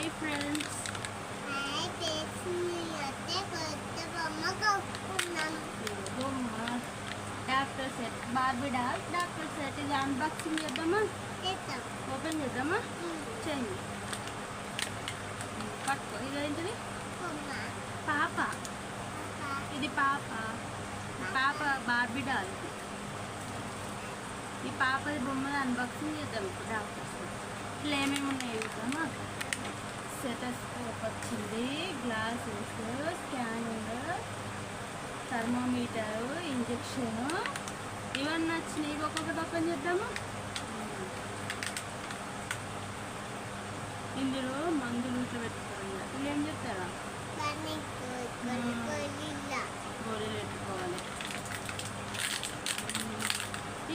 Hi friends. బొమ్మ doctor set, Barbie doll doctor set. ఇది unboxing చేద్దామా? ఓపెన్ చేద్దామా? చేయండి. పట్టుకో. ఇదేంటిది? పాప. ఇది పాప. పాప బార్బీ డాల్. ఈ పాపది బొమ్మలు అన్బాక్సింగ్ చేద్దాం ఇప్పుడు డాక్టర్ సెట్. ఇట్లా ఏమేమి ఉన్నాయి చూద్దామా? స్టెటస్కోప్ వచ్చింది, గ్లాసెస్, స్కానింగ్, థర్మోమీటరు, ఇంజెక్షన్, ఇవన్నీ వచ్చినాయి. ఇవి ఒక్కొక్కటి ఓపెన్ చేద్దాము. ఇందులో మందులు ఇట్లా పెట్టుకోవాలి. వీళ్ళు ఏం చెప్తారా? గోళీలు పెట్టుకోవాలి.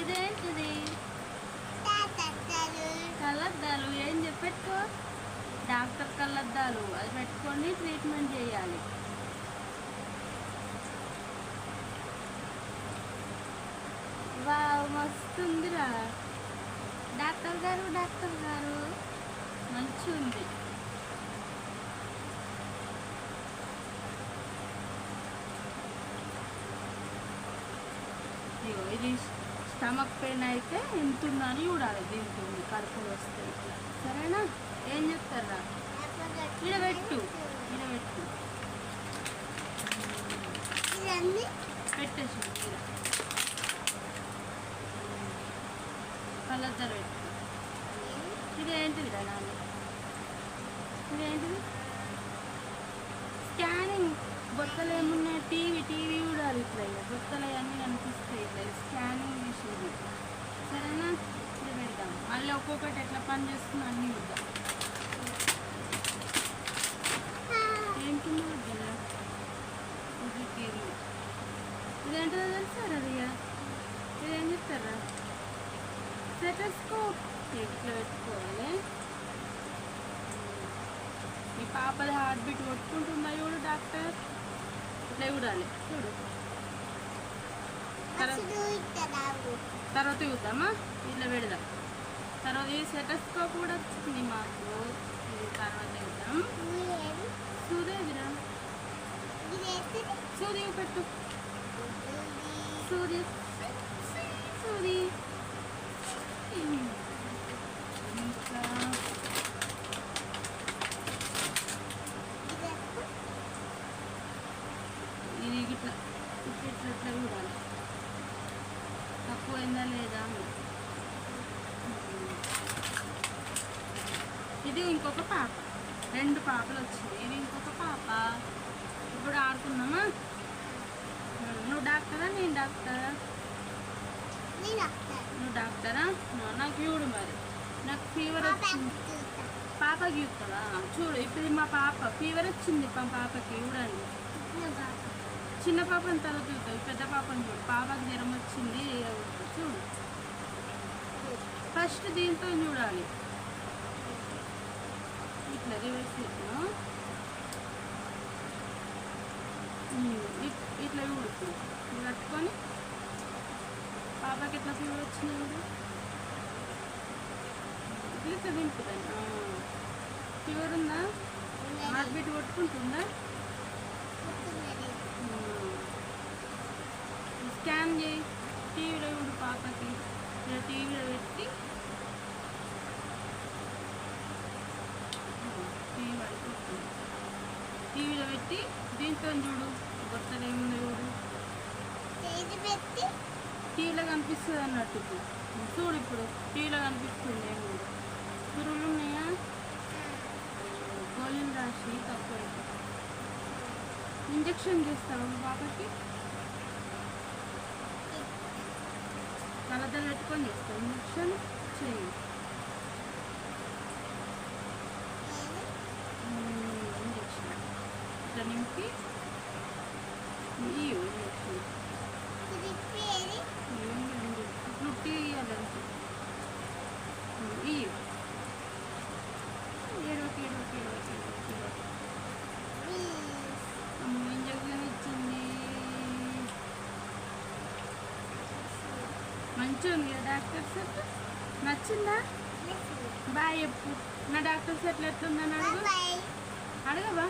ఇదేంటిది? కళ్ళద్దాలు. ఏం చెప్పెట్టుకో? డాక్టర్ కళ్ళద్దాలు. అది పెట్టుకొని ట్రీట్మెంట్ చేయాలి. వావ్, మస్తుందిరా డాక్టర్ గారు. డాక్టర్ గారు మంచి ఉంది. ఇది స్టమక్ పెయిన్ అయితే ఎంత ఉందని చూడాలి. దీంతో కడుపులు వస్తాయి. సరేనా? ఏం చెప్తారా? ఇడబెట్టు. పెట్టేసి కళ్ళద్దాలు పెట్టు. ఇదేంటిదిరా నాన్న? ఇదేంటిది? స్కానింగ్. బొత్తలు ఏమున్నాయి? టీవీ చూడాలి. ఇట్లా బొత్తలు అవన్నీ కనిపిస్తాయి. ఇట్లా స్కానింగ్ చేసేది. సరేనా? ఇది పెడదాం. మళ్ళీ ఒక్కొక్కటి ఎట్లా పని చేస్తుందో అన్నీ చూద్దాం. ఏంటిందో వద్దా? ఇది టీవీ. ఇదేంటో తెలుసారా? అది ఇదేం చెప్తారా? స్టెటస్కోప్. ఇట్లా పెట్టుకోవాలి. ఈ పాపది హార్ట్ బీట్ కొట్టుకుంటుందా చూడు డాక్టర్. ఇట్లా చూడాలి. చూడు. తర్వాత చూద్దామా? ఇట్లా పెడదాం. తర్వాత ఈ స్టెటస్కోప్ కూడా వచ్చింది మాకు. ఇది తర్వాత చూద్దాం. సూదేదిరా? సూది పెట్టు. సూది. ఇంకా ఇది ఇట్లా చూడాలి. తక్కువైందా లేదా? ఇది ఇంకొక పాప. 2 పాపలు వచ్చినాయి. ఇది ఇంకొక పాప. ఇప్పుడు ఆడుకుందామా? నువ్వు డాక్టరా? నేను డాక్టరా? నువ్వు డాక్టరా? నాకు చూడు. మరి నాకు ఫీవర్ వచ్చింది. పాపకి చూస్తావా? చూడు. ఇప్పుడు మా పాప ఫీవర్ వచ్చింది. మా పాపకి చూడండి. చిన్న పాపని తర్వాత చూద్దాం. పెద్ద పాపని చూడు. పాపకి జ్వరం వచ్చింది. చూడు. ఫస్ట్ దీంతో చూడాలి. ఇట్లా రివర్స్ చేద్దాం. ఇట్లా చూడు. ఇది కట్టుకొని పాపకి ఎట్లా ఫీవర్ వచ్చింది చూడు. ఇట్లా దింపుదండి. ఫీవర్ ఉందా? హార్ట్ బీట్ కొట్టుకుంటుందా? స్కాన్ చేయి. టీవీలో చూడు పాపకి. ఇలా టీవీలో పెట్టి టీవీలో పెట్టి దీంతో చూడు. బొత్తలు ఏముంది చూడు. టీవీలో కనిపిస్తుంది అన్నట్టు. చూడు. ఇప్పుడు టీవీలో కనిపిస్తుంది. ఏముంది? పురుగులు ఉన్నాయా? గోళీలు రాసి తక్కువ. ఇంజక్షన్ చేస్తావా పాపకి? కళ్ళద్దాలు పెట్టుకొని చేస్తావు ఇంజక్షన్. చెయ్యి. ఇంజక్షన్ ఇట్లా నింపి ఇంజక్షన్ నుట్టి ఇవ్వాలంటే ఇంజక్షన్ ఇచ్చింది. మంచిగా ఉంది కదా డాక్టర్ సెట్? నచ్చిందా? బాయ్ చెప్పు. నా డాక్టర్ సెట్ ఎట్లుందని అడుగు. అడగవా